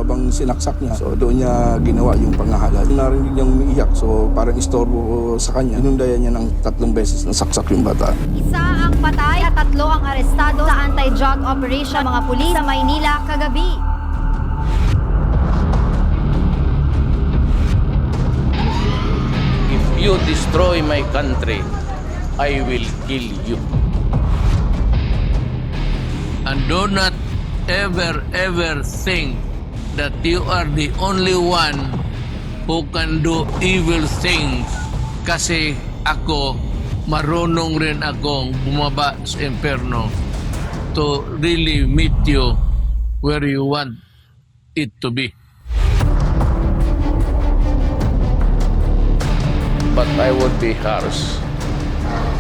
habang sinaksak niya. So doon niya ginawa yung panghahalad. Narinig niyang umiiyak, so parang istorbo sa kanya. Inundayan niya ng 3 beses na saksak yung bata. Isa ang patay at 3 ang arestado sa anti-drug operation mga pulis sa Maynila kagabi. If you destroy my country, I will kill you. And do not ever think that you are the only one who can do evil things. Kasi ako, marunong rin akong bumaba sa impyerno to really meet you where you want it to be. But I would be harsh.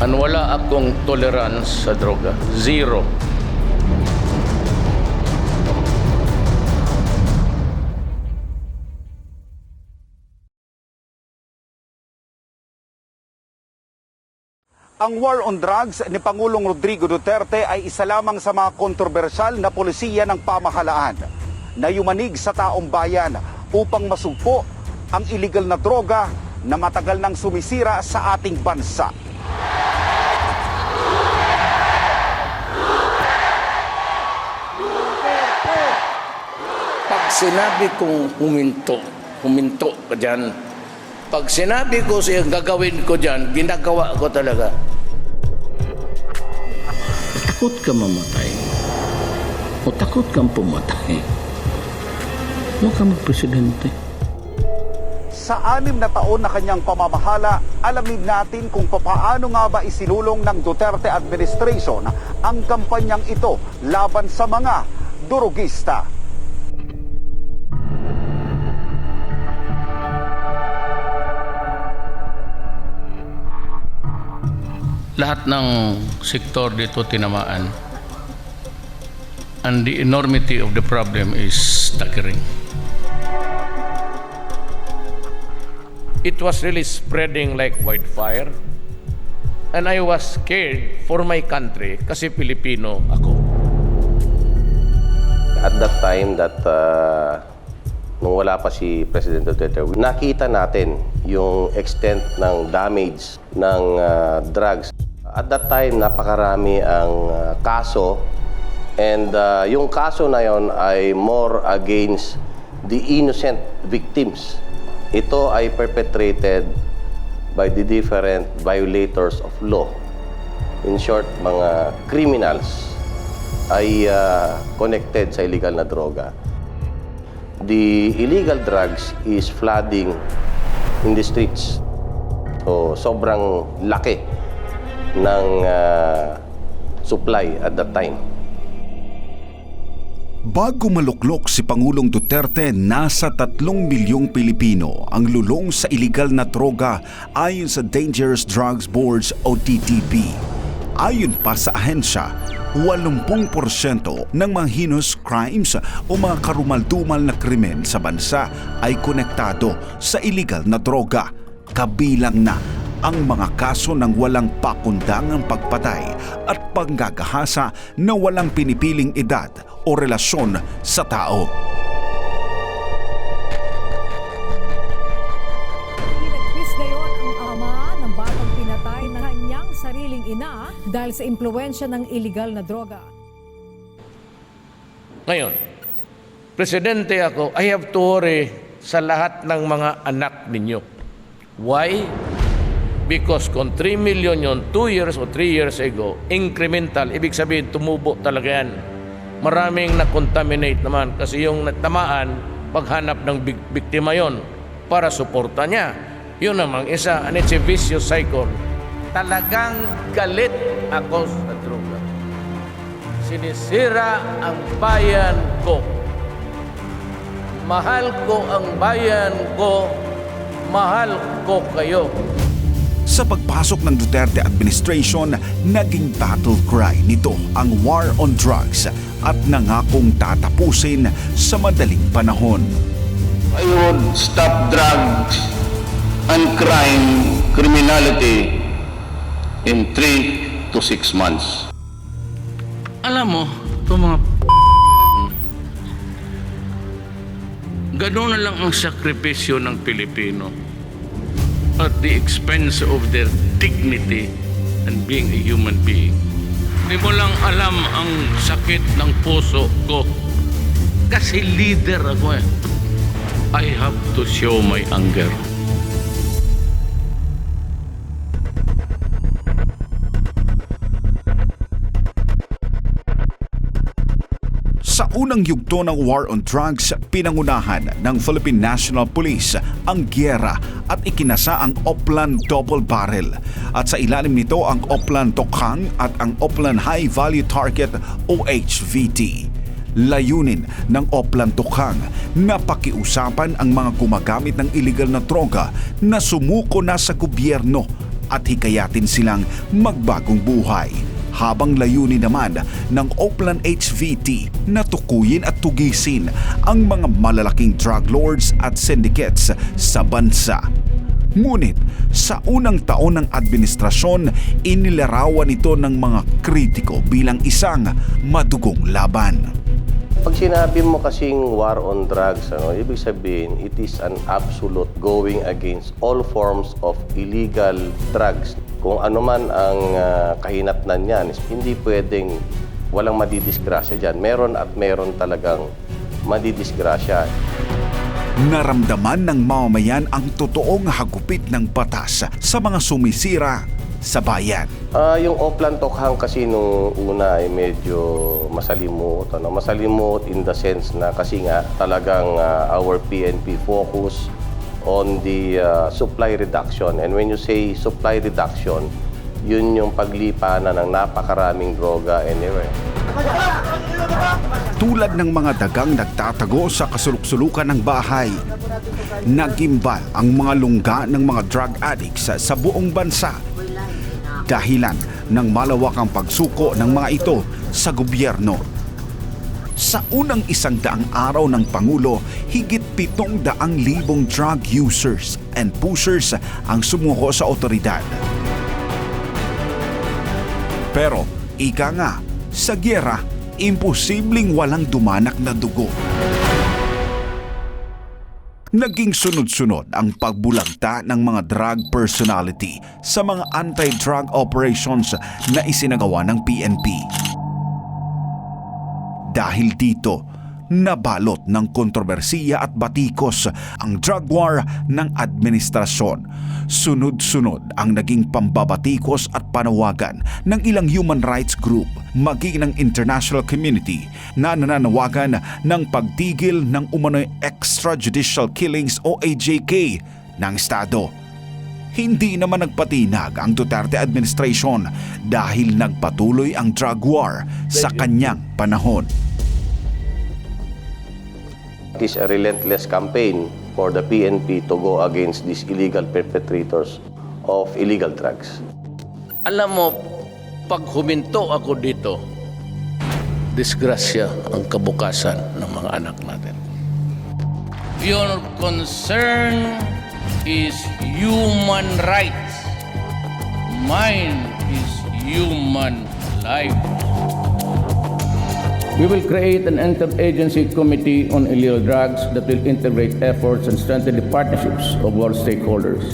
And wala akong tolerance sa droga. Zero. Ang war on drugs ni Pangulong Rodrigo Duterte ay isa lamang sa mga kontrobersyal na polisiya ng pamahalaan na yumanig sa taong bayan upang masugpo ang illegal na droga na matagal nang sumisira sa ating bansa. Pag sinabi kong huminto ka dyan. Pag sinabi ko siya gagawin ko dyan, ginagawa ko talaga. Takot ka mamatay o takot kang pumatay, huwag ka magpresidente. Sa 6 na taon na kanyang pamamahala, alamin natin kung paano nga ba isinulong ng Duterte administration ang kampanyang ito laban sa mga durugista. Lahat ng sektor dito tinamaan. And the enormity of the problem is staggering. It was really spreading like wildfire. And I was scared for my country kasi Pilipino ako. At that time that nung wala pa si President Duterte, nakita natin yung extent ng damage ng drugs. At that time, napakarami ang kaso and yung kaso na yon ay more against the innocent victims. Ito ay perpetrated by the different violators of law. In short, mga criminals ay connected sa illegal na droga. The illegal drugs is flooding in the streets. So, sobrang laki ng supply at that time. Bago maluklok si Pangulong Duterte, nasa 3 milyong Pilipino ang lulong sa iligal na droga ayon sa Dangerous Drugs Board o DTB. Ayon pa sa ahensya, 80% ng mga heinous crimes o mga karumaldumal na krimen sa bansa ay konektado sa iligal na droga, kabilang na ang mga kaso ng walang pakundangang pagpatay at panggagahasa na walang pinipiling edad o relasyon sa tao. Pinagpis ngayon ang ama ng batang pinatay ng kanyang sariling ina dahil sa impluwensya ng iligal na droga. Ngayon, presidente ako, I have to worry sa lahat ng mga anak ninyo. Why? Because kung 3 million yun, 2 years o 3 years ago, incremental, ibig sabihin tumubo talaga yan. Maraming na-contaminate naman kasi yung natamaan, paghanap ng biktima yon para suporta niya. Yun namang isa, and it's a vicious cycle. Talagang galit ako sa droga. Sinisira ang bayan ko. Mahal ko ang bayan ko, mahal ko kayo. Sa pagpasok ng Duterte administration, naging battle cry nito ang war on drugs at nangakong tatapusin sa madaling panahon. I would stop drugs and criminality in 3 to 6 months. Alam mo, itong mga Ganun na lang ang sakripisyo ng Pilipino at the expense of their dignity and being a human being. Di mo lang alam ang sakit ng puso ko. Kasi leader ako eh. I have to show my anger. Sa unang yugto ng War on Drugs, pinangunahan ng Philippine National Police ang gyera at ikinasa ang Oplan Double Barrel. At sa ilalim nito ang Oplan Tokhang at ang Oplan High Value Target o HVT. Layunin ng Oplan Tokhang na pakiusapan ang mga gumagamit ng illegal na droga na sumuko na sa gobyerno at hikayatin silang magbagong buhay. Habang layunin naman ng Oplan HVT na tukuyin at tugisin ang mga malalaking drug lords at syndicates sa bansa. Ngunit sa unang taon ng administrasyon, inilarawan ito ng mga kritiko bilang isang madugong laban. Pag sinabi mo kasing war on drugs, ibig sabihin, it is an absolute going against all forms of illegal drugs. Kung ano man ang kahinatnan niyan, hindi pwedeng walang madidisgrasya dyan. Meron at meron talagang madidisgrasya. Naramdaman ng mamamayan ang totoong hagupit ng batas sa mga sumisira sa bayan. Yung Oplan Tokhang kasi nung una ay medyo masalimuot. Masalimuot in the sense na kasi nga talagang our PNP focus on the supply reduction. And when you say supply reduction, yun yung paglipanan ng napakaraming droga anywhere. Tulad ng mga dagang nagtatago sa kasuluk-sulukan ng bahay, nagimbal ang mga lungga ng mga drug addicts sa buong bansa. Dahilan ng malawakang pagsuko ng mga ito sa gobyerno. Sa unang 100 araw ng Pangulo, higit 700,000 drug users and pushers ang sumuko sa otoridad. Pero, ika nga, sa gyera, imposibleng walang dumanak na dugo. Naging sunod-sunod ang pagbulagta ng mga drug personality sa mga anti-drug operations na isinagawa ng PNP. Dahil dito, nabalot ng kontrobersiya at batikos ang drug war ng administrasyon. Sunod-sunod ang naging pambabatikos at panawagan ng ilang human rights group, maging ng international community na nananawagan ng pagtigil ng umano'y extrajudicial killings o AJK ng Estado. Hindi naman nagpatinag ang Duterte administration dahil nagpatuloy ang drug war sa kanyang panahon. It is a relentless campaign for the PNP to go against these illegal perpetrators of illegal drugs. Alam mo, pag huminto ako dito, disgrasya ang kabukasan ng mga anak natin. Your concern is human rights. Mine is human life. We will create an interagency committee on illegal drugs that will integrate efforts and strengthen the partnerships of all stakeholders.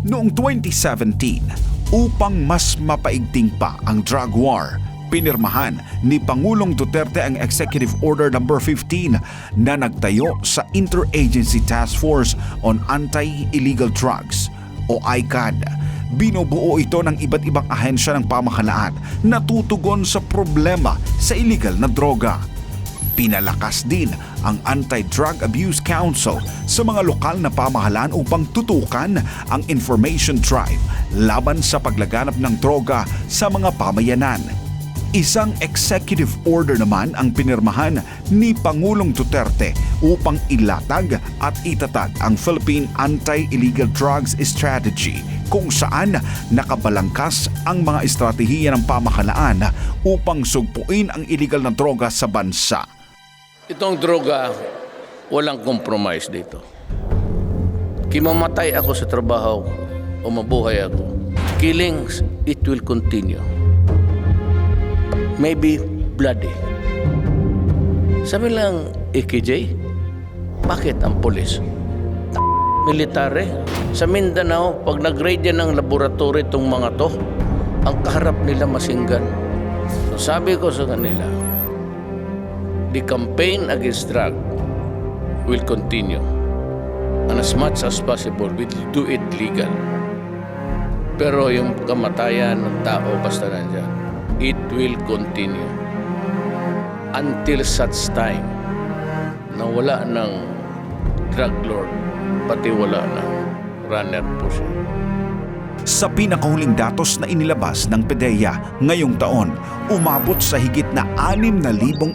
Noong 2017, upang mas mapaigting pa ang drug war, pinirmahan ni Pangulong Duterte ang Executive Order No. 15 na nagtayo sa Interagency Task Force on Anti-Illegal Drugs o ICAD. Binubuo ito ng iba't ibang ahensya ng pamahalaan na tutugon sa problema sa illegal na droga. Pinalakas din ang Anti-Drug Abuse Council sa mga lokal na pamahalaan upang tutukan ang information drive laban sa paglaganap ng droga sa mga pamayanan. Isang executive order naman ang pinirmahan ni Pangulong Duterte upang ilatag at itatag ang Philippine Anti-Illegal Drugs Strategy kung saan nakabalangkas ang mga estratehiya ng pamahalaan upang sugpuin ang illegal na droga sa bansa. Itong droga, walang compromise dito. Kimamatay ako sa trabaho o mabuhay ako. Killings, it will continue. Maybe bloody. Sabi lang, EKJ, Bakit ang pulis? Military. Sa Mindanao, pag nag-raid yan ng laboratory itong mga to, ang kaharap nila masinggan. So sabi ko sa kanila, the campaign against drug will continue. And as much as possible, we'll do it legal. Pero yung kamatayan ng tao basta nandyan, it will continue. Until such time na wala ng drug lord, pati wala na runner po siya. Sa pinakahuling datos na inilabas ng PDEA ngayong taon, umabot sa higit na 6,000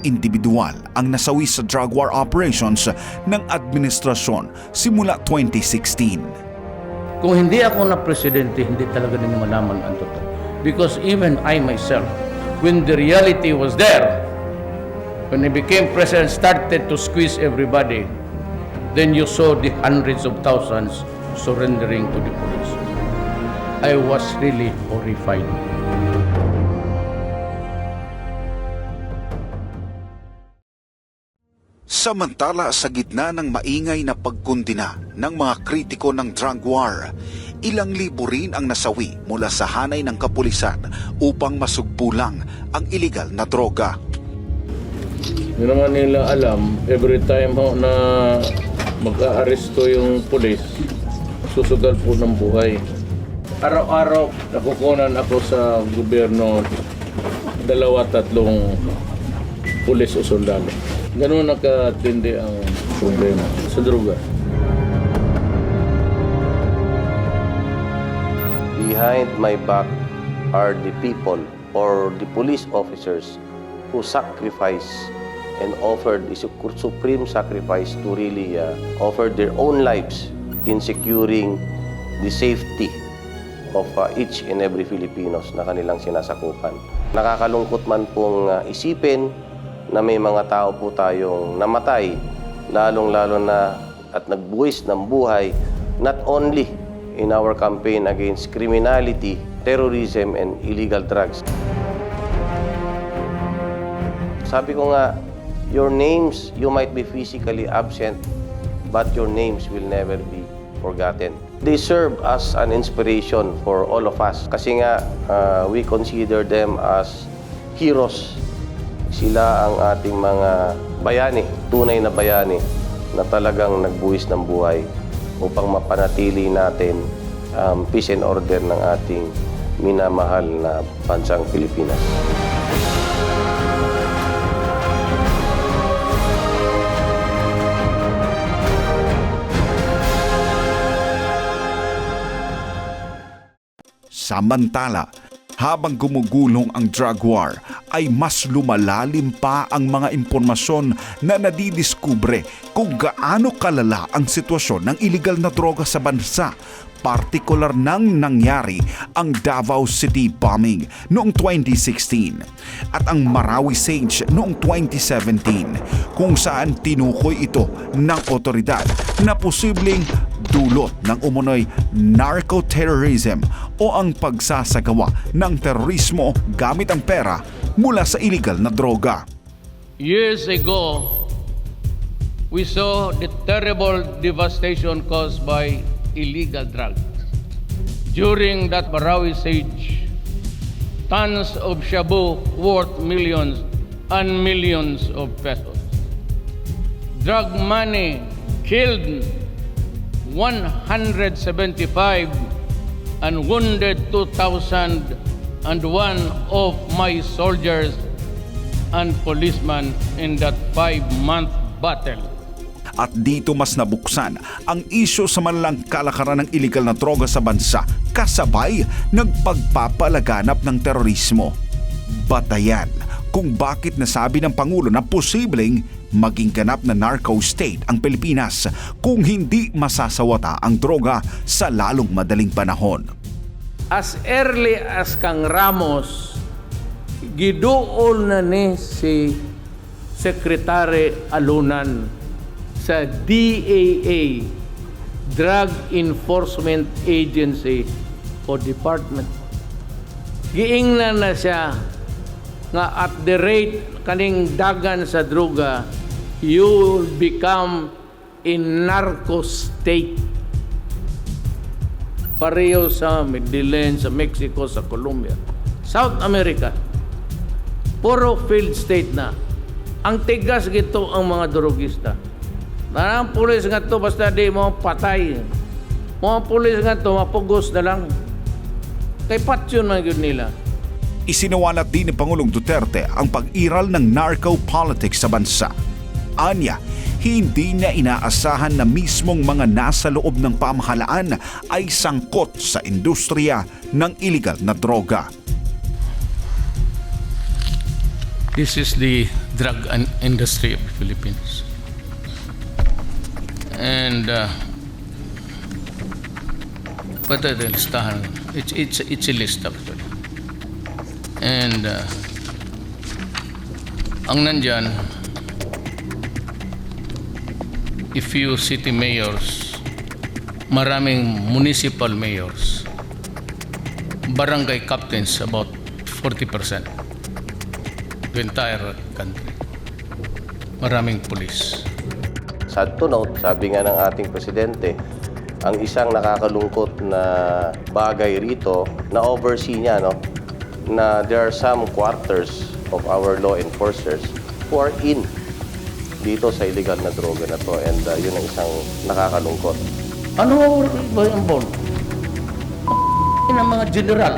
individual ang nasawi sa drug war operations ng administrasyon simula 2016. Kung hindi ako na presidente, hindi talaga ninyo malaman ang totoo. Because even I myself, when the reality was there, when I became president, started to squeeze everybody, then you saw the hundreds of thousands surrendering to the police. I was really horrified. Samantala sa gitna ng maingay na pagkundina ng mga kritiko ng drug war, ilang libo rin ang nasawi mula sa hanay ng kapulisan upang masugpulang ang iligal na droga. Hindi naman nila alam, every time na mag-aaresto yung pulis, susugal po ng buhay. Araw-araw, nakukunan ako sa gobyerno 2-3 pulis o sundalo. Ganun nakatindi ang problema sa droga. Behind my back are the people or the police officers who sacrifice and offered the supreme sacrifice to really offer their own lives in securing the safety of each and every Filipinos na kanilang sinasakupan. Nakakalungkot man pong isipin na may mga tao po tayong namatay, lalong-lalo na at nagbuwis ng buhay, not only in our campaign against criminality, terrorism, and illegal drugs. Sabi ko nga, your names, you might be physically absent, but your names will never be forgotten. They serve as an inspiration for all of us. Kasi nga, we consider them as heroes. Sila ang ating mga bayani, tunay na bayani, na talagang nagbuwis ng buhay upang mapanatili natin peace and order ng ating minamahal na bansang Pilipinas. Samantala, habang gumugulong ang drug war, ay mas lumalalim pa ang mga impormasyon na nadidiskubre kung gaano kalala ang sitwasyon ng iligal na droga sa bansa. Partikular nang nangyari ang Davao City bombing noong 2016 at ang Marawi Siege noong 2017, kung saan tinukoy ito ng otoridad na posibleng dulot ng umunoy narco-terrorism o ang pagsasagawa ng terorismo gamit ang pera mula sa iligal na droga. Years ago, we saw the terrible devastation caused by illegal drugs. During that Marawi siege, tons of shabu worth millions and millions of pesos. Drug money killed 175 and wounded 2,001 of my soldiers and policemen in that 5-month battle. At dito mas nabuksan ang isyu sa malalang kalakaran ng iligal na droga sa bansa kasabay nagpagpapalaganap ng terorismo. Batayan kung bakit nasabi ng Pangulo na posibleng maging ganap na narco state ang Pilipinas kung hindi masasawata ang droga sa lalong madaling panahon. As early as kang Ramos, giduol na ni si Secretary Alunan sa DAA, Drug Enforcement Agency o Department. Giingnan na siya nga at the rate kaning dagan sa droga, you will become in narco state. Pareho sa Medellin, sa Mexico, sa Colombia. South America, puro failed state na. Ang tigas gito ang mga drogista. Ang pulis nga to, basta di mo patay. Mga pulis nga to, mapugos na lang. Kay patyon man yun nila. Isinawalat din ni Pangulong Duterte ang pag-iral ng narco politics sa bansa. Anya, hindi niya inaasahan na mismong mga nasa loob ng pamahalaan ay sangkot sa industriya ng iligal na droga. This is the drug industry of the Philippines. And pwede rin listahan. It's a list actually. And ang nandyan, a few city mayors, maraming municipal mayors, barangay captains, about 40%. The entire country. Maraming pulis. Sad to note, sabi nga ng ating presidente, ang isang nakakalungkot na bagay rito na oversee niya, no, na there are some quarters of our law enforcers who are in dito sa illegal na droga na to, and yun ang isang nakakalungkot. Ano ba yung bond? Ng mga general.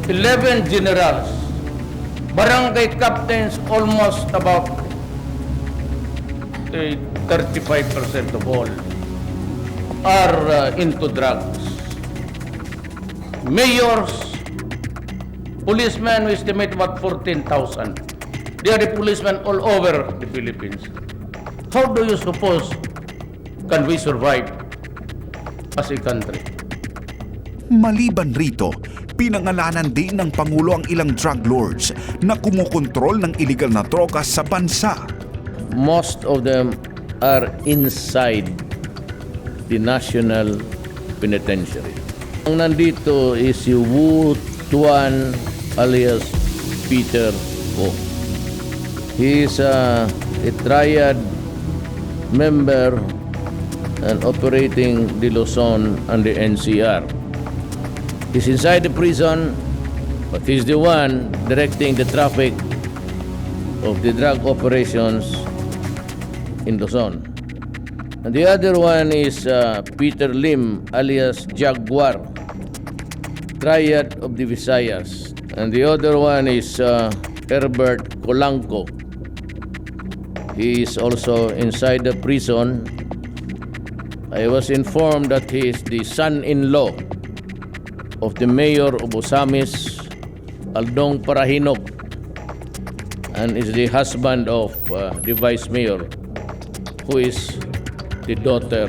11 generals. Barangay captains, almost about 35% of all are into drugs. Mayors, policemen, we estimate about 14,000. They are the policemen all over the Philippines. How do you suppose can we survive as a country? Maliban rito, pinangalanan din ng Pangulo ang ilang drug lords na kumukontrol ng iligal na droga sa bansa. Most of them are inside the National Penitentiary. Ang nandito is si Wu Tuan alias Peter Ho. He is a triad member and operating the Luzon and the NCR. He's inside the prison, but he's the one directing the traffic of the drug operations in Luzon. And the other one is Peter Lim alias Jaguar, triad of the Visayas. And the other one is Herbert Colanco. He is also inside the prison. I was informed that he is the son-in-law of the mayor of Osamis, Aldong Parahinog, and is the husband of the vice mayor, who is the daughter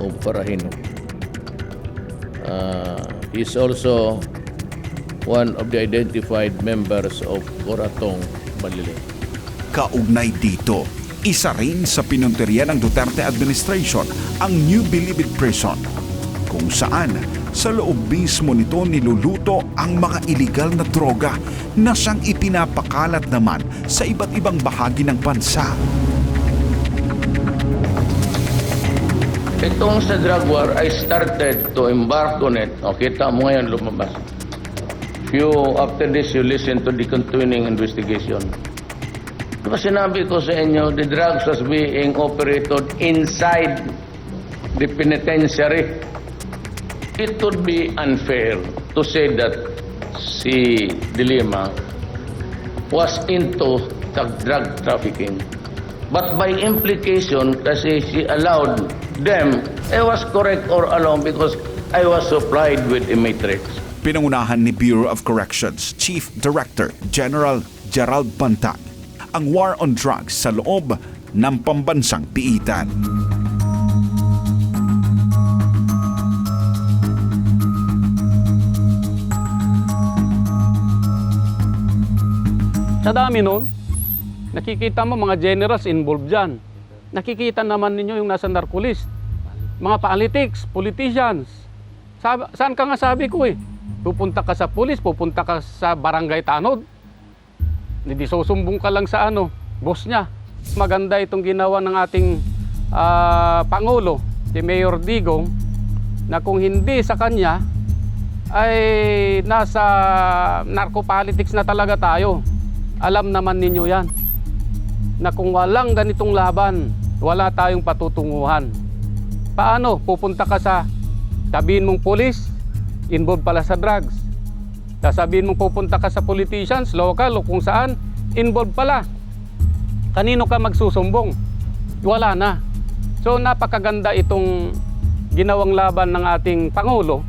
of Parahinog. He is also one of the identified members of Coratong Baliling. Kaugnay dito, isa rin sa pinunteriya ng Duterte administration ang New Bilibid Prison, kung saan sa loob mismo nito niluluto ang mga iligal na droga na siyang ipinapakalat naman sa iba't ibang bahagi ng bansa. Itong sa drug war, I started to embark on it. O, kita mo ngayon lumabas. After this, you listen to the continuing investigation. Diba sinabi ko sa inyo, the drugs was being operated inside the penitentiary. It would be unfair to say that si Dilima was into drug trafficking. But by implication, kasi she allowed them, I was correct or along because I was supplied with a matrix. Pinangunahan ni Bureau of Corrections Chief Director General Gerald Bantag ang war on drugs sa loob ng pambansang piitan. Sa dami nun, nakikita mo mga generals involved dyan. Nakikita naman ninyo yung nasa narcolist, mga politics, politicians. Saan ka nga sabi ko eh? Pupunta ka sa pulis, pupunta ka sa barangay tanod. Hindi susumbong ka lang sa boss niya. Maganda itong ginawa ng ating Pangulo, si Mayor Digong, na kung hindi sa kanya, ay nasa narco-politics na talaga tayo. Alam naman ninyo yan, na kung walang ganitong laban, wala tayong patutunguhan. Paano? Pupunta ka sa, sabihin mong pulis, involved pala sa drugs. Sasabihin mong pupunta ka sa politicians, local o kung saan, involved pala. Kanino ka magsusumbong? Wala na. So napakaganda itong ginawang laban ng ating Pangulo.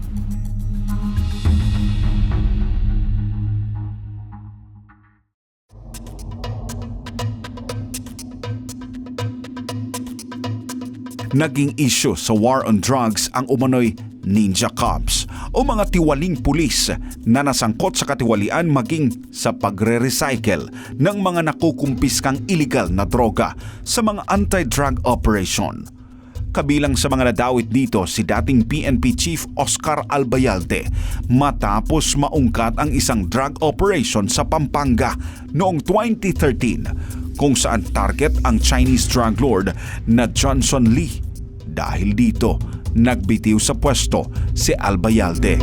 Naging issue sa war on drugs ang umano'y ninja cops o mga tiwaling pulis na nasangkot sa katiwalian maging sa pagre-recycle ng mga nakukumpiskang illegal na droga sa mga anti-drug operation. Kabilang sa mga nadawit dito si dating PNP Chief Oscar Albayalde matapos maungkat ang isang drug operation sa Pampanga noong 2013 kung saan target ang Chinese drug lord na Johnson Lee. Dahil dito, nagbitiw sa pwesto si Albayalde.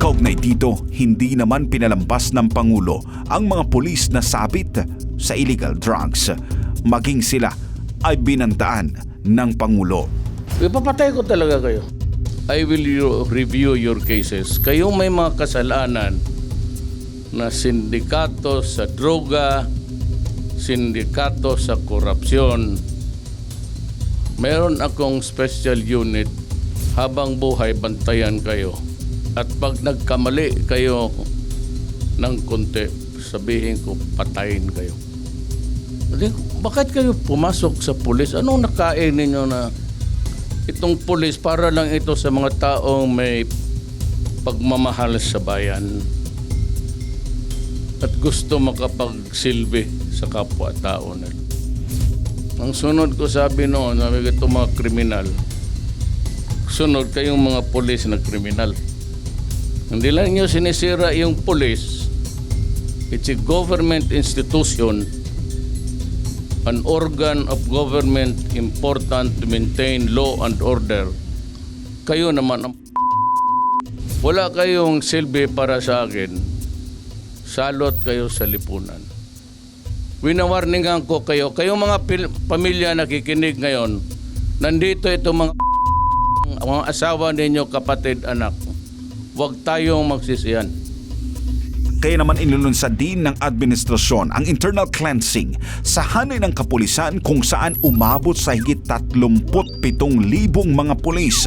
Kaugnay dito, hindi naman pinalampas ng Pangulo ang mga pulis na sabit sa illegal drugs. Maging sila ay binantaan ng Pangulo. Ipapatay ko talaga kayo. I will review your cases. Kayong may mga kasalanan na sindikato sa droga, sindikato sa korupsyon. Meron akong special unit, habang buhay bantayan kayo. At pag nagkamali kayo ng konti, sabihin ko patayin kayo. Bakit kayo pumasok sa pulis? Anong nakain ninyo na itong pulis para lang ito sa mga taong may pagmamahal sa bayan at gusto makapagsilbi sa kapwa-tao nila? Ang sunod ko sabi noon, sabi ko itong mga kriminal, sunod kayong mga pulis na kriminal. Hindi lang nyo sinisira yung pulis. It's a government institution, an organ of government important to maintain law and order. Kayo naman, wala kayong silbi para sa akin. Salot kayo sa lipunan. Winawarningan ko kayo, kayong mga pamilya nakikinig ngayon, nandito ito mga asawa ninyo, kapatid, anak. Huwag tayong magsisiyan. Kaya naman inilunsad din ng administrasyon ang internal cleansing sa hanay ng kapulisan kung saan umabot sa higit 37,000 mga pulis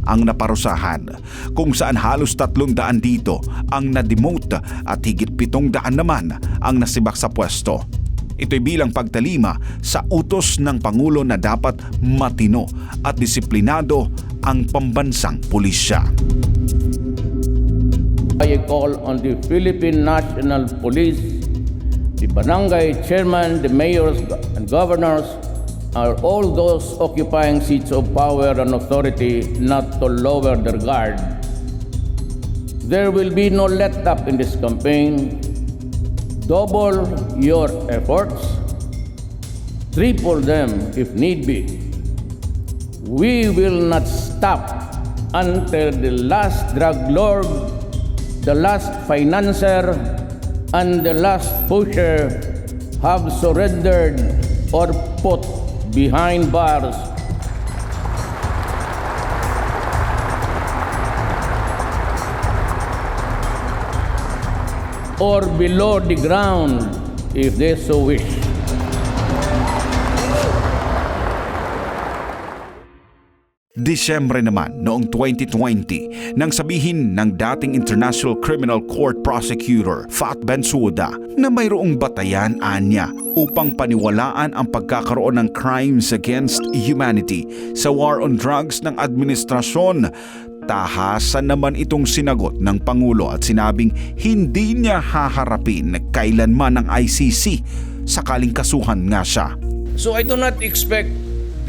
ang naparusahan, kung saan halos 300 dito ang na-demote at higit 700 naman ang nasibak sa pwesto. Ito'y bilang pagtalima sa utos ng Pangulo na dapat matino at disiplinado ang pambansang pulisya. I call on the Philippine National Police, the barangay chairman, the mayors and governors, are all those occupying seats of power and authority not to lower their guard. There will be no let-up in this campaign. Double your efforts, triple them if need be. We will not stop until the last drug lord, the last financier, and the last pusher have surrendered or put behind bars. Or below the ground if they so wish. Disyembre naman noong 2020 nang sabihin ng dating International Criminal Court Prosecutor Fat Bensouda na mayroong batayan anya upang paniwalaan ang pagkakaroon ng crimes against humanity sa war on drugs ng administrasyon. Tahasan naman itong sinagot ng Pangulo at sinabing hindi niya haharapin kailanman ng ICC sakaling kasuhan nga siya. So I do not expect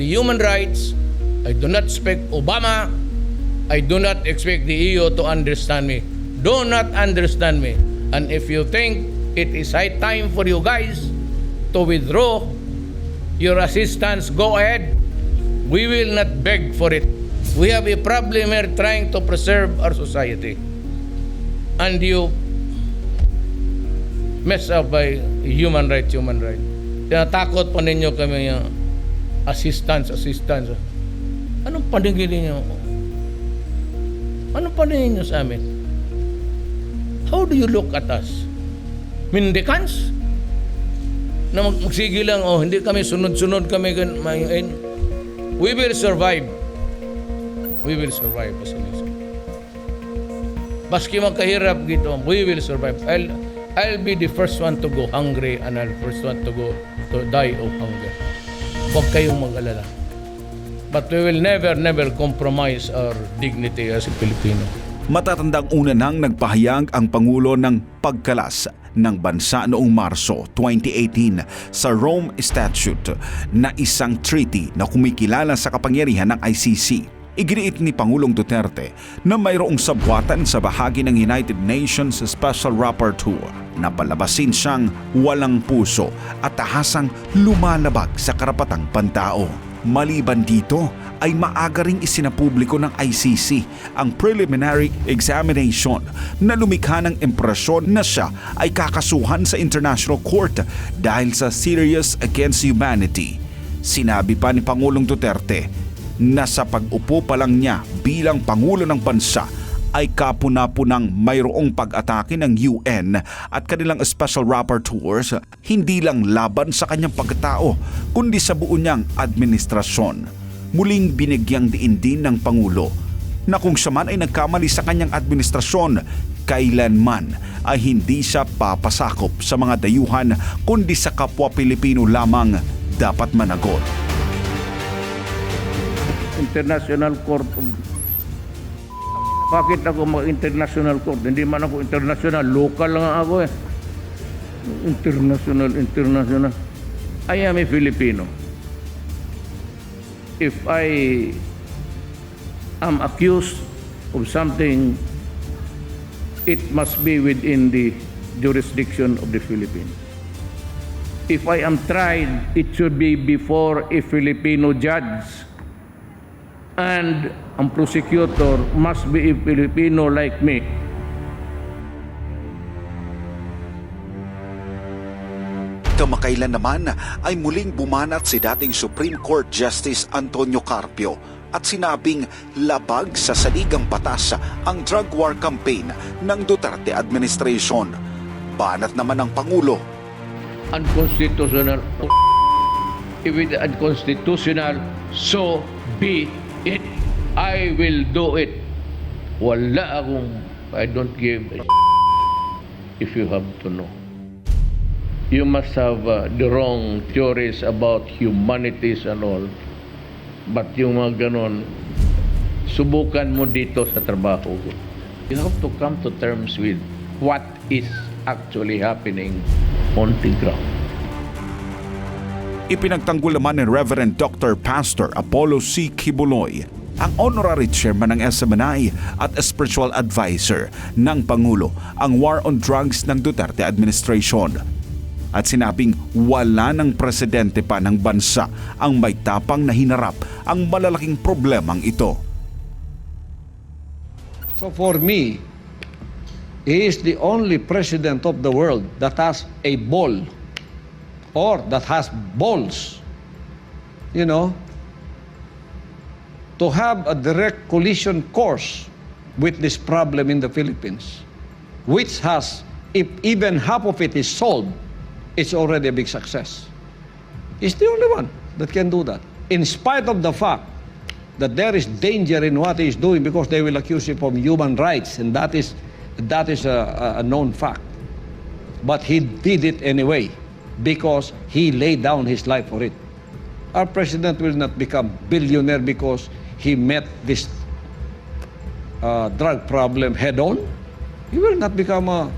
the human rights, I do not expect Obama, I do not expect the EU to understand me. Do not understand me. And if you think it is high time for you guys to withdraw your assistance, go ahead. We will not beg for it. We have a problem here trying to preserve our society. And you mess up by human right. Tinatakot pa ninyo kami yung assistance. Anong paningin ninyo? Anong paningin ninyo sa amin? How do you look at us? Mendicants? Na magsige lang, hindi kami sunod-sunod kami. We will survive. We will survive as a nation. Baski magkahirap dito, we will survive. I'll be the first one to go hungry and I'll first one to die of hunger. Huwag kayong mag-alala. But we will never compromise our dignity as a Filipino. Matatandang una nang nagpahayag ang Pangulo ng pagkalas ng bansa noong Marso 2018 sa Rome Statute na isang treaty na kumikilala sa kapangyarihan ng ICC. Iginiit ni Pangulong Duterte na mayroong sabwatan sa bahagi ng United Nations Special Rapporteur na palabasin siyang walang puso at tahasang lumalabag sa karapatang pantao. Maliban dito ay maaga ring isinapubliko ng ICC ang preliminary examination na lumikha ng impresyon na siya ay kakasuhan sa International Court dahil sa serious against humanity. Sinabi pa ni Pangulong Duterte na sa pag-upo pa lang niya bilang Pangulo ng bansa ay kapuna-punang mayroong pag-atake ng UN at kanilang special rapporteurs hindi lang laban sa kanyang pagkatao kundi sa buo niyang administrasyon. Muling binigyang diin din ng Pangulo na kung siya man ay nagkamali sa kanyang administrasyon, kailanman ay hindi siya papasakop sa mga dayuhan kundi sa kapwa Pilipino lamang dapat managot. International Court of... Bakit ako mag-international court? Hindi man ako international, local lang ako eh. International. I am a Filipino. If I am accused of something, it must be within the jurisdiction of the Philippines. If I am tried, it should be before a Filipino judge. And ang prosecutor must be a Filipino like me. Kamakailan naman ay muling bumanat si dating Supreme Court Justice Antonio Carpio at sinabing labag sa saligang batas ang drug war campaign ng Duterte administration. Banat naman ng Pangulo. Unconstitutional. If it is unconstitutional, so be it. I will do it. Wala akong, I don't give a if you have to know. You must have the wrong theories about humanities and all. But yung mga ganon, subukan mo dito sa trabaho. You have to come to terms with what is actually happening on the ground. Ipinagtanggol naman ni Reverend Dr. Pastor Apollo C. Kibuloy, ang honorary chairman ng SMNI at spiritual advisor ng Pangulo, ang war on drugs ng Duterte administration. At sinabing wala ng presidente pa ng bansa ang may tapang na hinarap ang malalaking problemang ito. So for me, he is the only president of the world that has a ball or that has balls, you know, to have a direct collision course with this problem in the Philippines, which has, if even half of it is solved, it's already a big success. He's the only one that can do that. In spite of the fact that there is danger in what he's doing because they will accuse him of human rights, and that is a known fact. But he did it anyway because he laid down his life for it. Our president will not become billionaire because he met this drug problem head on. He will not become a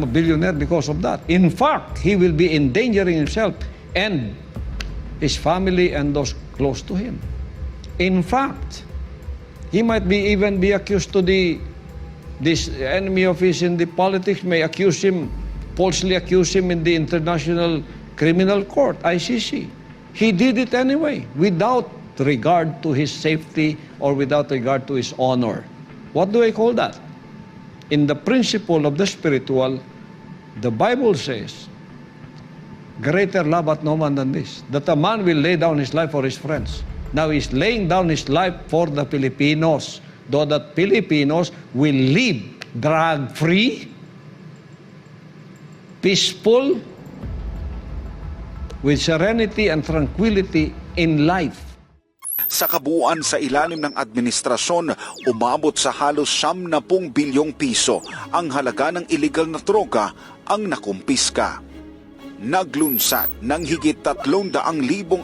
billionaire because of that. In fact, he will be endangering himself and his family and those close to him. In fact, he might even be accused to this enemy of his in the politics may accuse him, falsely accuse him in the international Criminal Court, ICC. He did it anyway, without regard to his safety or without regard to his honor. What do I call that? In the principle of the spiritual, the Bible says, greater love hath no man than this, that a man will lay down his life for his friends. Now he's laying down his life for the Filipinos, though that Filipinos will live drug-free, peaceful, with serenity and tranquility in life. Sa kabuuan sa ilalim ng administrasyon, umabot sa halos 70 bilyong piso ang halaga ng illegal na droga ang nakumpiska. Naglunsad ng higit 300,000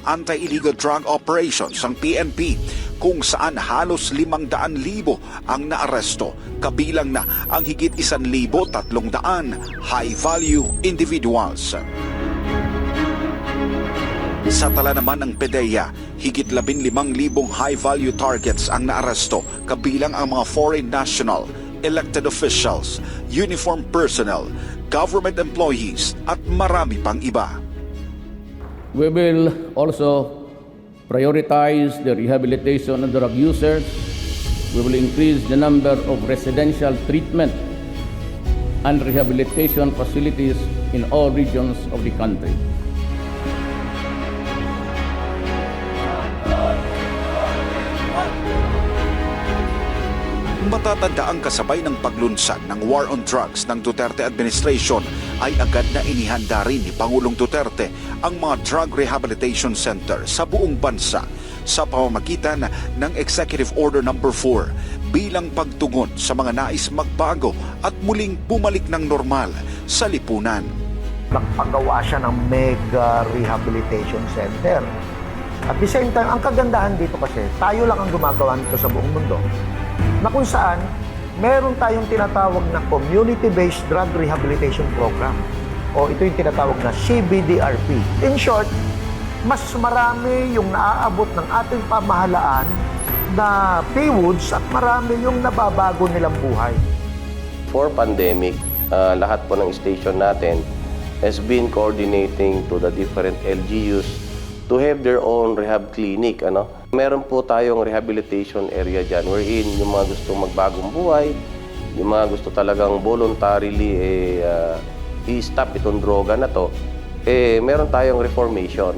anti-illegal drug operations ang PNP, kung saan halos 500,000 ang naaresto, kabilang na ang higit 1,300 high-value individuals. Sa tala naman ng PDEA, higit 15,000 high-value targets ang naaresto, kabilang ang mga foreign national, elected officials, uniformed personnel, government employees at marami pang iba. We will also prioritize the rehabilitation of drug users. We will increase the number of residential treatment and rehabilitation facilities in all regions of the country. Matatanda ang kasabay ng paglunsad ng war on drugs ng Duterte administration ay agad na inihanda rin ni Pangulong Duterte ang mga drug rehabilitation center sa buong bansa sa pamamagitan ng Executive Order No. 4 bilang pagtugon sa mga nais magbago at muling bumalik ng normal sa lipunan. Nagpagawa siya ng mega rehabilitation center. At the same time, ang kagandahan dito kasi, tayo lang ang gumagawa nito sa buong mundo, na kung saan meron tayong tinatawag na Community-Based Drug Rehabilitation Program, o ito yung tinatawag na CBDRP. In short, mas marami yung naaabot ng ating pamahalaan na PWOODs at marami yung nababago nilang buhay. For pandemic, lahat po ng station natin has been coordinating to the different LGUs to have their own rehab clinic. Meron po tayong rehabilitation area dyan wherein yung mga gusto magbagong buhay, yung mga gusto talagang voluntarily i-stop itong droga na to, meron tayong reformation.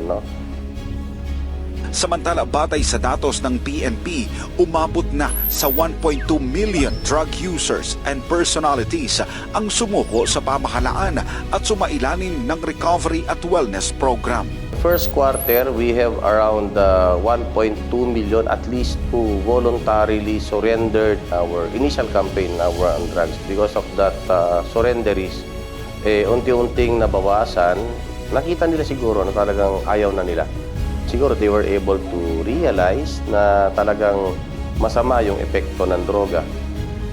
Samantala, batay sa datos ng PNP, umabot na sa 1.2 million drug users and personalities ang sumuko sa pamahalaan at sumailalim ng recovery at wellness program. First quarter, we have around 1.2 million at least who voluntarily surrendered our initial campaign, War on Drugs. Because of that surrenderies, unti-unting nabawasan, nakita nila siguro na talagang ayaw na nila. Siguro they were able to realize na talagang masama yung epekto ng droga.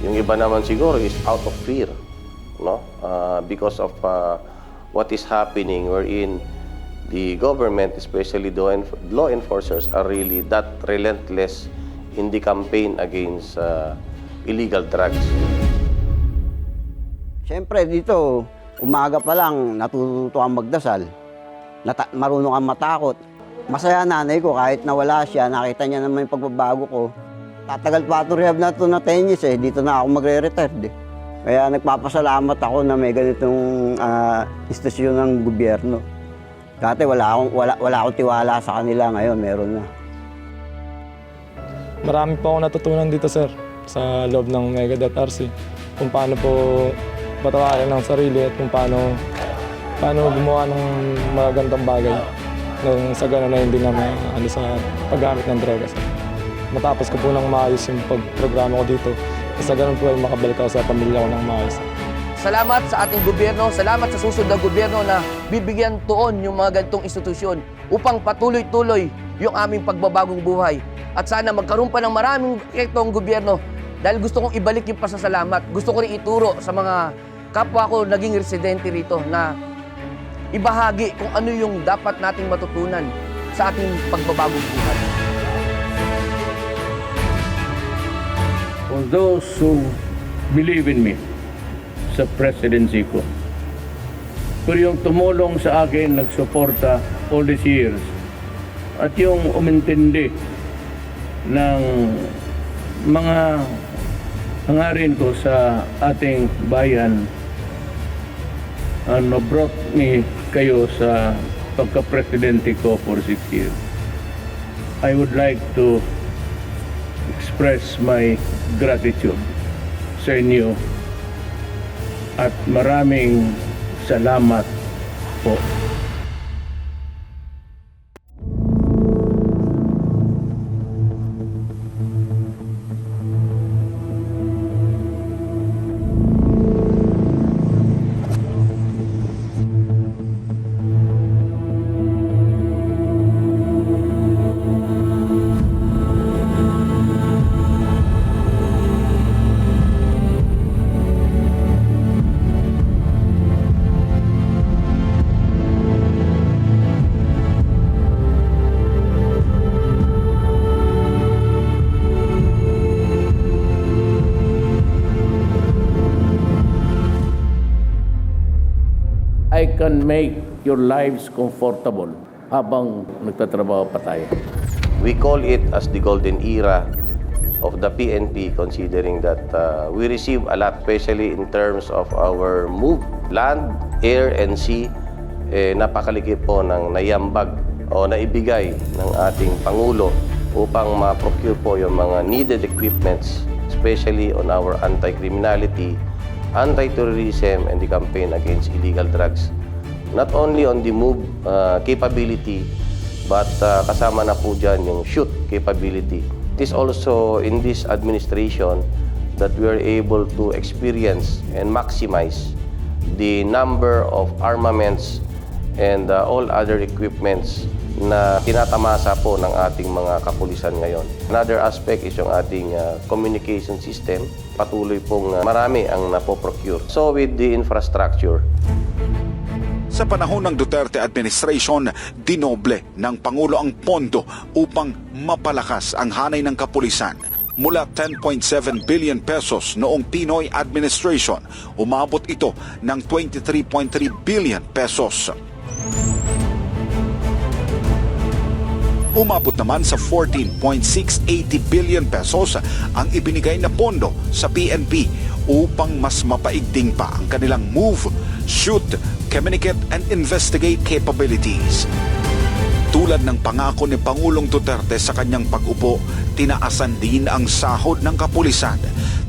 Yung iba naman siguro is out of fear, because of what is happening wherein the government, especially the law enforcers, are really that relentless in the campaign against illegal drugs. Siyempre dito, umaga pa lang natututo kang magdasal, marunong kang matakot. Masaya nanay ko kahit nawala siya, nakita niya naman yung pagbabago ko. Tatagal pa ito rehab na ito na 10 years dito na ako magre-retire Kaya nagpapasalamat ako na may ganitong istasyon ng gobyerno. Dati wala akong tiwala sa kanila, ngayon meron na. Marami po ako natutunan dito, sir, sa loob ng Megadeth RC. Kung paano po patawarin ng sarili at kung paano gumawa ng magandang bagay nang sa gano'n na hindi na sa paggamit ng droga. Matapos ko po nang maayos yung pagprograma ko dito, sa gano'n po ay makabalik ako sa pamilya ko ng maayos. Salamat sa ating gobyerno, salamat sa susunod na gobyerno na bibigyan tuon yung mga ganitong institusyon upang patuloy-tuloy yung aming pagbabagong buhay. At sana magkaroon pa ng maraming proyektong gobyerno dahil gusto kong ibalik yung pasasalamat. Gusto ko rin ituro sa mga kapwa ko naging residente rito na ibahagi kung ano yung dapat nating matutunan sa ating pagbabagong buhay. For those who believe in me sa presidency ko, pero yung tumulong sa akin, nagsuporta all these years. At yung umintindi ng mga hangarin ko sa ating bayan, brought me kayo sa pagka-presidente ko for 6 years. I would like to express my gratitude sa inyo at maraming salamat po. I can make your lives comfortable habang nagtatrabaho pa tayo. We call it as the golden era of the PNP, considering that we receive a lot, especially in terms of our move, land, air, and sea. Napakalikip po ng naiambag o naibigay ng ating Pangulo upang ma-procure po yung mga needed equipments, especially on our anti-criminality, anti-terrorism, and the campaign against illegal drugs. Not only on the move capability, but kasama na po dyan yung shoot capability. It is also in this administration that we are able to experience and maximize the number of armaments and all other equipments na tinatamasa po ng ating mga kapulisan ngayon. Another aspect is yung ating communication system. Patuloy pong marami ang napoprocure. So with the infrastructure, Sa panahon ng Duterte administration, dinoble ng Pangulo ang pondo upang mapalakas ang hanay ng kapulisan. Mula 10.7 billion pesos noong Pinoy administration, umabot ito ng 23.3 billion pesos. Umabot naman sa 14.680 billion pesos ang ibinigay na pondo sa PNP upang mas mapaigting pa ang kanilang move, shoot, communicate and investigate capabilities. Tulad ng pangako ni Pangulong Duterte sa kanyang pag-upo, tinaasan din ang sahod ng kapulisan.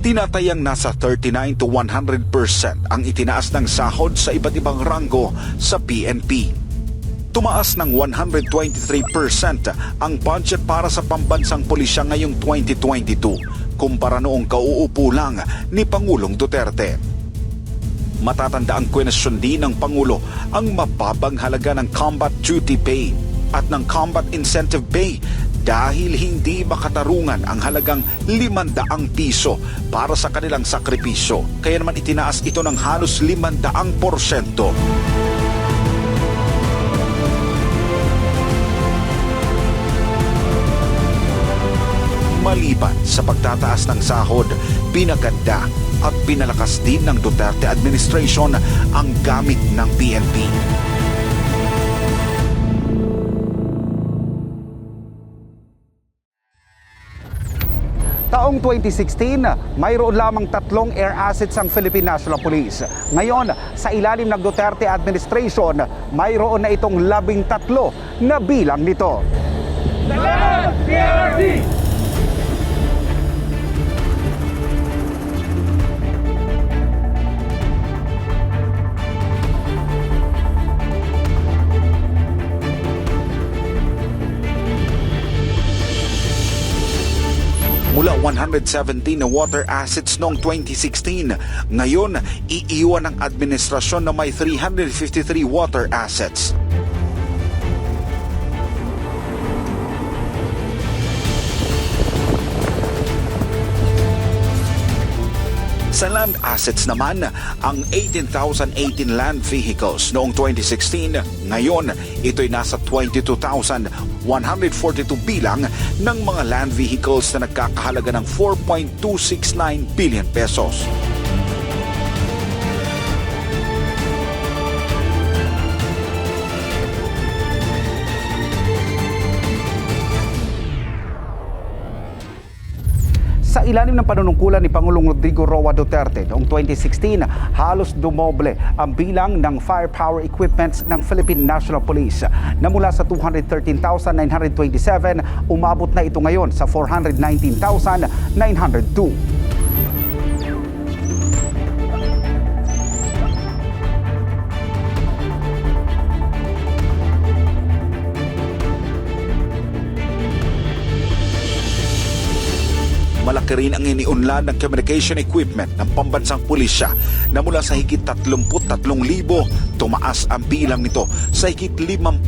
Tinatayang nasa 39 to 100% ang itinaas ng sahod sa iba't ibang ranggo sa PNP. Tumaas ng 123% ang budget para sa pambansang pulisya ngayong 2022 kumpara noong kauupo lang ni Pangulong Duterte. Matatanda ang kwenesyon din ng Pangulo ang mababang halaga ng combat duty pay at ng combat incentive pay dahil hindi makatarungan ang halagang 500 piso para sa kanilang sakripisyo. Kaya naman itinaas ito ng halos 500%. Maliban sa pagtataas ng sahod, pinaganda at pinalakas din ng Duterte administration ang gamit ng PNP. Taong 2016, mayroon lamang 3 air assets ang Philippine National Police. Ngayon, sa ilalim ng Duterte administration, mayroon na itong 13 na bilang nito. Salamat, PRD! Mula 117 na water assets noong 2016, ngayon iiwan ng administrasyon na may 353 water assets. Sa land assets naman, ang 18,018 land vehicles noong 2016, ngayon ito'y nasa 22,142 bilang ng mga land vehicles na nagkakahalaga ng 4.269 billion pesos. Sa ilalim ng panunungkulan ni Pangulong Rodrigo Roa Duterte noong 2016, halos dumoble ang bilang ng firepower equipments ng Philippine National Police na mula sa 213,927, umabot na ito ngayon sa 419,902. Malaki rin ang iniunlad ng communication equipment ng pambansang pulisya na mula sa higit 33,000, tumaas ang bilang nito sa higit 58,000.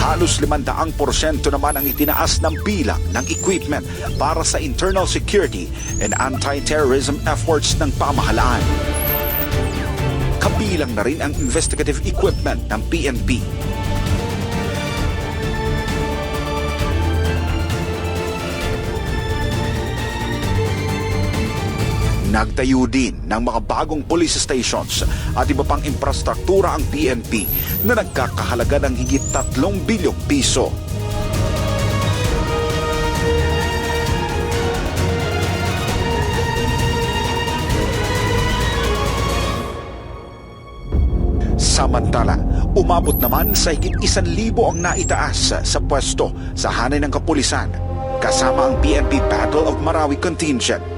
Halos 500% naman ang itinaas ng bilang ng equipment para sa internal security and anti-terrorism efforts ng pamahalaan. Kabilang na rin ang investigative equipment ng PNP. Nagtayo din ng mga bagong police stations at iba pang infrastruktura ang PNP na nagkakahalaga ng higit 3 bilyong piso. Samantala, umabot naman sa higit 1,000 ang naitaas sa pwesto sa hanay ng kapulisan, kasama ang PNP Battle of Marawi Contingent.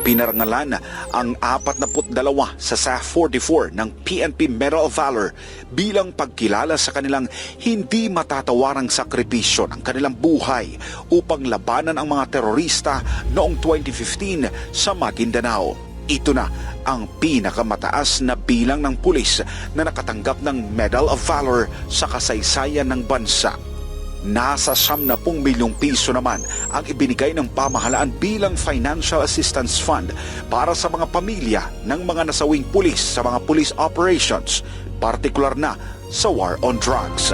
Pinarangalan ang 42 sa SAF-44 ng PNP Medal of Valor bilang pagkilala sa kanilang hindi matatawarang sakripisyo ng kanilang buhay upang labanan ang mga terorista noong 2015 sa Maguindanao. Ito na ang pinakamataas na bilang ng pulis na nakatanggap ng Medal of Valor sa kasaysayan ng bansa. Nasa 70 milyong piso naman ang ibinigay ng pamahalaan bilang Financial Assistance Fund para sa mga pamilya ng mga nasawing pulis sa mga police operations, partikular na sa war on drugs.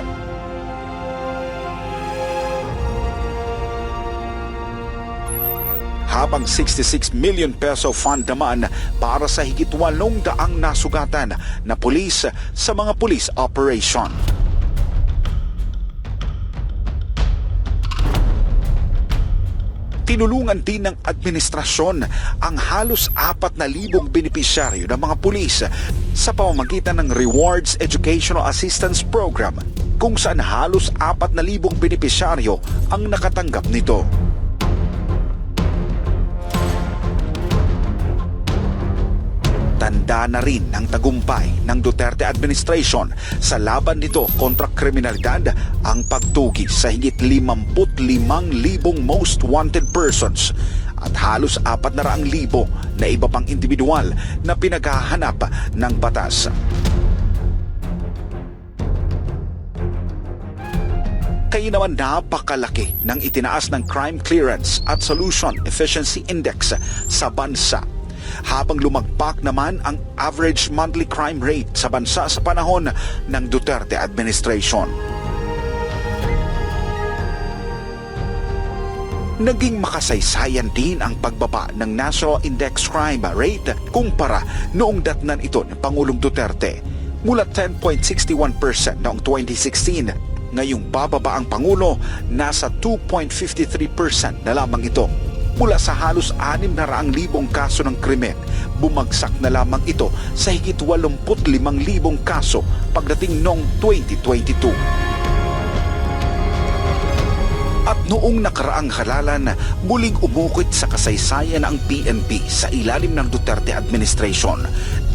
Habang 66 million peso fund naman para sa higit 800 nasugatan na pulis sa mga police operation. Tinulungan din ng administrasyon ang halos 4,000 benepisyaryo ng mga pulis sa pamamagitan ng Rewards Educational Assistance Program, kung saan halos 4,000 benepisyaryo ang nakatanggap nito. Tanda na rin ng tagumpay ng Duterte administration sa laban nito kontra kriminalidad ang pagtugi sa higit 55,000 most wanted persons at halos 400,000 na iba pang individual na pinaghahanap ng batas. Kaya naman napakalaki ng itinaas ng Crime Clearance at Solution Efficiency Index sa bansa, habang lumagpak naman ang average monthly crime rate sa bansa sa panahon ng Duterte administration. Naging makasaysayan din ang pagbaba ng National Index Crime Rate kumpara noong datnan ito ng Pangulong Duterte. Mula 10.61% noong 2016, ngayong bababa ang Pangulo, nasa 2.53% na lamang ito. Mula sa halos 600,000 kaso ng krimen, bumagsak na lamang ito sa higit 85,000 kaso pagdating noong 2022. At noong nakaraang halalan, muling umukit sa kasaysayan ang PNP sa ilalim ng Duterte administration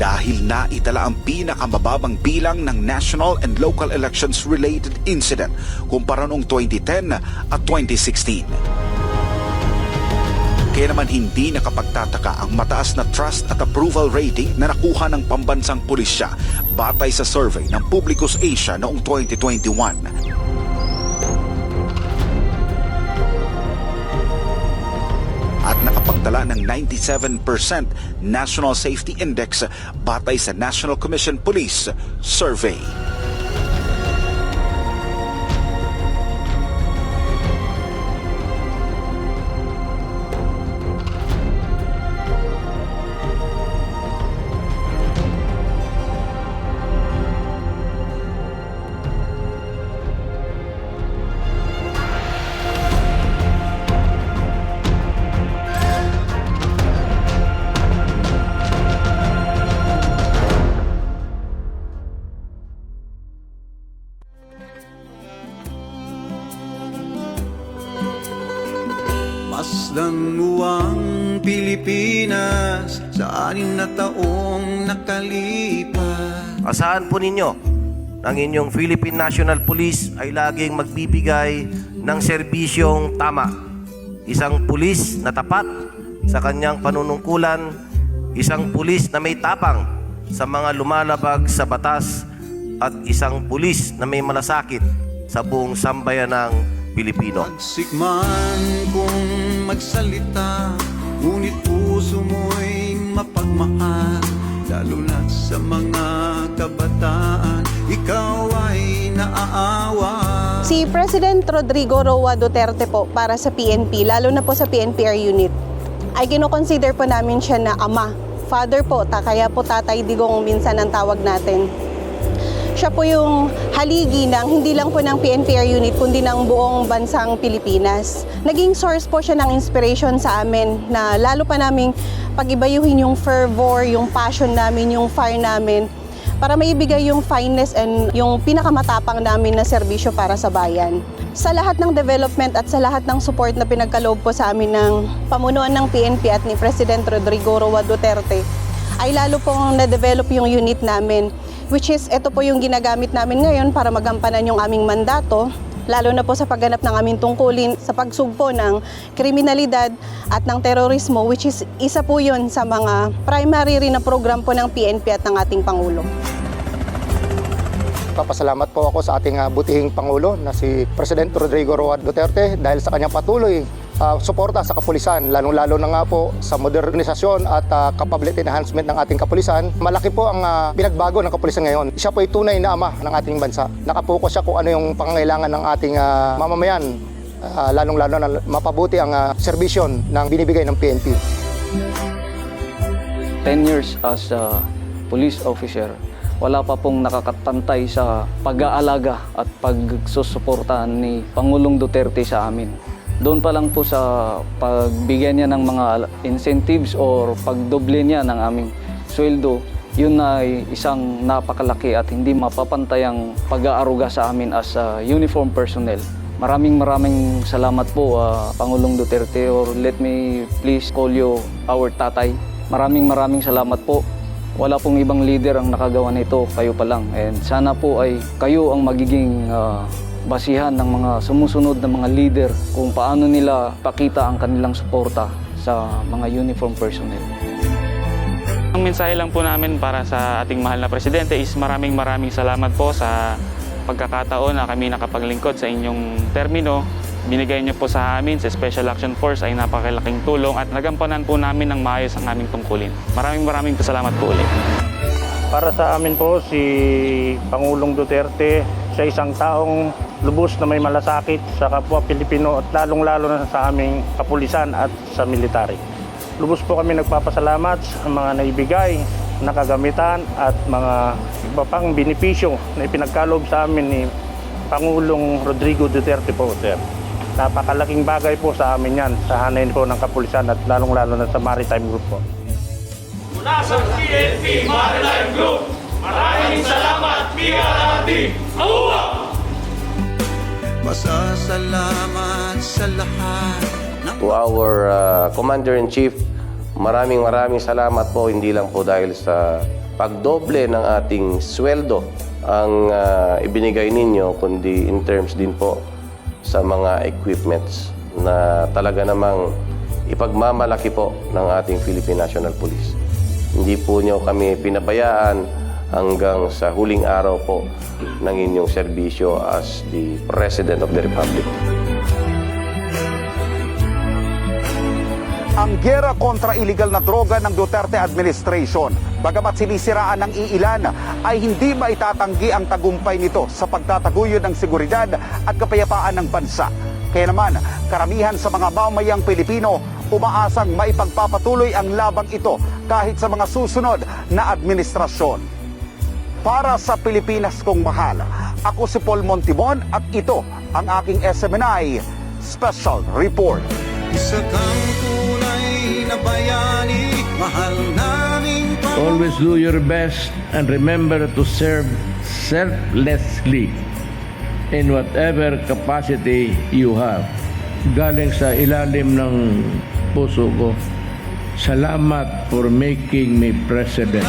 dahil naitala ang pinakamababang bilang ng national and local elections-related incident kumpara noong 2010 at 2016. Kaya naman hindi nakapagtataka ang mataas na trust at approval rating na nakuha ng pambansang pulisya batay sa survey ng Publicus Asia noong 2021. At nakapagtala nagtala ng 97% National Safety Index batay sa National Commission Police Survey. Masdan mo ang Pilipinas sa 6 na taong nakalipas. Asahan po ninyo ang inyong Philippine National Police ay laging magbibigay ng serbisyong tama. Isang pulis na tapat sa kanyang panunungkulan, isang pulis na may tapang sa mga lumalabag sa batas, at isang pulis na may malasakit sa buong sambayan ng Pilipino. Sigman kung magsalita, ngunit puso mo'y mapagmahal, lalo na sa mga kabataan, ikaw ay naaawa. Si President Rodrigo Roa Duterte po para sa PNP, lalo na po sa PNPR unit, ay kinoconsider po namin siya na ama. Father po, kaya po Tatay Digong minsan ang tawag natin. Siya po yung haligi ng hindi lang po ng PNPR unit kundi ng buong bansang Pilipinas. Naging source po siya ng inspiration sa amin na lalo pa naming pag-ibayuhin yung fervor, yung passion namin, yung fire namin para maibigay yung fineness and yung pinakamatapang namin na serbisyo para sa bayan. Sa lahat ng development at sa lahat ng support na pinagkaloob po sa amin ng pamunuan ng PNP at ni President Rodrigo Roa Duterte, ay lalo pong na-develop yung unit namin, which is ito po yung ginagamit namin ngayon para magampanan yung aming mandato, lalo na po sa pagganap ng aming tungkulin sa pagsugpo ng kriminalidad at ng terorismo, which is isa po yun sa mga primary rin na program po ng PNP at ng ating Pangulo. Papasalamat po ako sa ating butihing Pangulo na si President Rodrigo Roa Duterte dahil sa kanyang patuloy suporta sa kapulisan, lalong-lalo na nga po sa modernisasyon at capability enhancement ng ating kapulisan. Malaki po ang pinagbago ng kapulisan ngayon. Siya po ay tunay na ama ng ating bansa. Nakapokus siya kung ano yung pangangailangan ng ating mamamayan, lalong-lalo na mapabuti ang serbisyon ng binibigay ng PNP. 10 years as a police officer, wala pa pong nakakatantay sa pag-aalaga at pagsusuporta ni Pangulong Duterte sa amin. Doon pa lang po sa pagbigyan niya ng mga incentives or pagdoble niya ng aming sweldo, yun ay isang napakalaki at hindi mapapantayang pag-aaruga sa amin as uniform personnel. Maraming salamat po Pangulong Duterte, or let me please call you our tatay. Maraming salamat po. Wala pong ibang leader ang nakagawa nito, kayo pa lang. And sana po ay kayo ang magiging basihan ng mga sumusunod na mga leader kung paano nila pakita ang kanilang suporta sa mga uniform personnel. Ang mensahe lang po namin para sa ating mahal na Presidente is maraming salamat po sa pagkakataon na kami nakapaglingkod sa inyong termino. Binigay niyo po sa amin sa Special Action Force ay napakalaking tulong at nagampanan po namin ng maayos ang aming tungkulin. Maraming salamat po ulit. Para sa amin po, si Pangulong Duterte, siya isang taong lubos na may malasakit sa kapwa Pilipino at lalong-lalo na sa aming kapulisan at sa military. Lubos po kami nagpapasalamat sa mga naibigay, nakagamitan at mga iba pang benepisyo na ipinagkaloob sa amin ni Pangulong Rodrigo Duterte po, sir. Napakalaking bagay po sa amin yan, sa hanay po ng kapulisan at lalong-lalo na sa Maritime Group po. Mula sa PNP Maritime Group, maraming salamat, PRRD! Auwa! Masasalamat sa lahat. To our Commander-in-Chief, maraming salamat po, hindi lang po dahil sa pagdoble ng ating sweldo ang ibinigay ninyo, kundi in terms din po sa mga equipments na talaga namang ipagmamalaki po ng ating Philippine National Police. Hindi po nyo kami pinabayaan hanggang sa huling araw po ng inyong serbisyo as the President of the Republic. ang giyera kontra illegal na droga ng Duterte administration. Bagamat sinisiraan ng iilan, ay hindi maitatanggi ang tagumpay nito sa pagtataguyod ng seguridad at kapayapaan ng bansa. Kaya naman, karamihan sa mga mamayang Pilipino umaasang maipagpapatuloy ang labang ito kahit sa mga susunod na administrasyon. Para sa Pilipinas kong mahal, ako si Paul Montimon at ito ang aking SMNI Special Report. Isa kang tunay na bayani, mahal naming Always do your best and remember to serve selflessly in whatever capacity you have. Galing sa ilalim ng puso ko, salamat for making me president.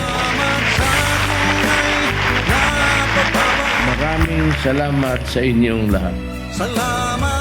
Maraming salamat sa inyong lahat. Salamat